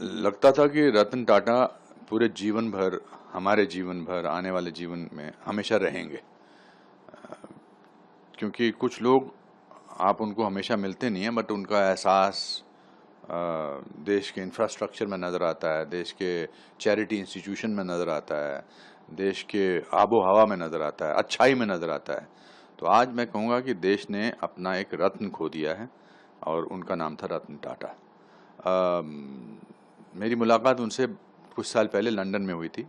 लगता था कि रतन टाटा पूरे जीवन भर, हमारे जीवन भर, आने वाले जीवन में हमेशा रहेंगे। क्योंकि कुछ लोग, आप उनको हमेशा मिलते नहीं हैं, बट उनका एहसास देश के इंफ्रास्ट्रक्चर में नज़र आता है, देश के चैरिटी इंस्टीट्यूशन में नज़र आता है, देश के आबो हवा में नज़र आता है, अच्छाई में नज़र आता है। तो आज मैं कहूँगा कि देश ने अपना एक रत्न खो दिया है और उनका नाम था रतन टाटा। मेरी मुलाकात उनसे कुछ साल पहले लंदन में हुई थी।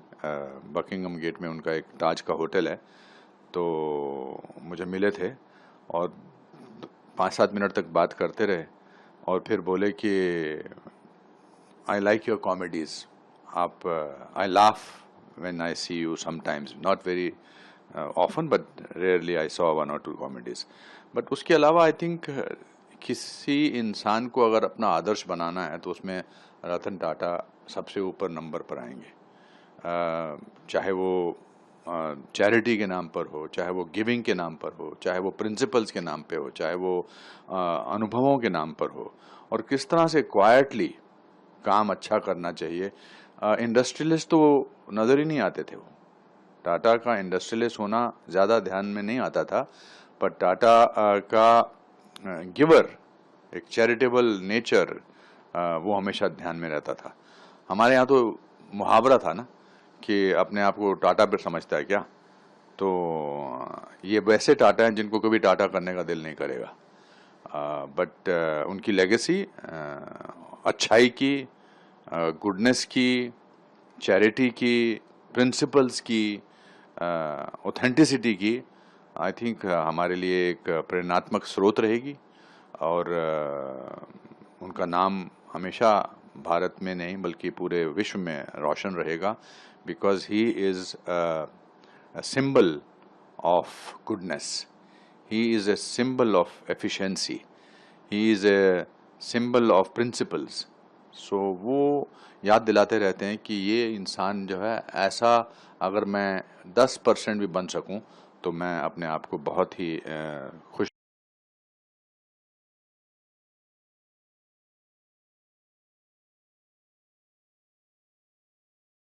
बकिंगम गेट में उनका एक ताज का होटल है, तो मुझे मिले थे और 5-7 मिनट तक बात करते रहे और फिर बोले कि आई लाइक योर कॉमेडीज़, आप I laugh when I see you sometimes, not very often but rarely I saw 1 or 2 comedies. But उसके अलावा आई थिंक किसी इंसान को अगर अपना आदर्श बनाना है तो उसमें रतन टाटा सबसे ऊपर नंबर पर आएंगे। चाहे वो चैरिटी के नाम पर हो, चाहे वो गिविंग के नाम पर हो, चाहे वो प्रिंसिपल्स के नाम पे हो, चाहे वो अनुभवों के नाम पर हो, और किस तरह से क्वाइटली काम अच्छा करना चाहिए। इंडस्ट्रियलिस्ट तो नज़र ही नहीं आते थे। वो टाटा का इंडस्ट्रियलिस्ट होना ज़्यादा ध्यान में नहीं आता था, पर टाटा का गिवर, एक चैरिटेबल नेचर, वो हमेशा ध्यान में रहता था। हमारे यहाँ तो मुहावरा था ना कि अपने आप को टाटा पर समझता है क्या, तो ये वैसे टाटा हैं जिनको कभी टाटा करने का दिल नहीं करेगा। बट उनकी लेगेसी अच्छाई की, गुडनेस की, चैरिटी की, प्रिंसिपल्स की, ऑथेंटिसिटी की, आई थिंक हमारे लिए एक प्रेरणात्मक स्रोत रहेगी। और उनका नाम हमेशा भारत में नहीं बल्कि पूरे विश्व में रोशन रहेगा, because he is a symbol of goodness. He is a symbol of efficiency. He is a symbol of principles. So वो याद दिलाते रहते हैं कि ये इंसान जो है ऐसा, अगर मैं 10% भी बन सकूं तो मैं अपने आप को बहुत ही खुश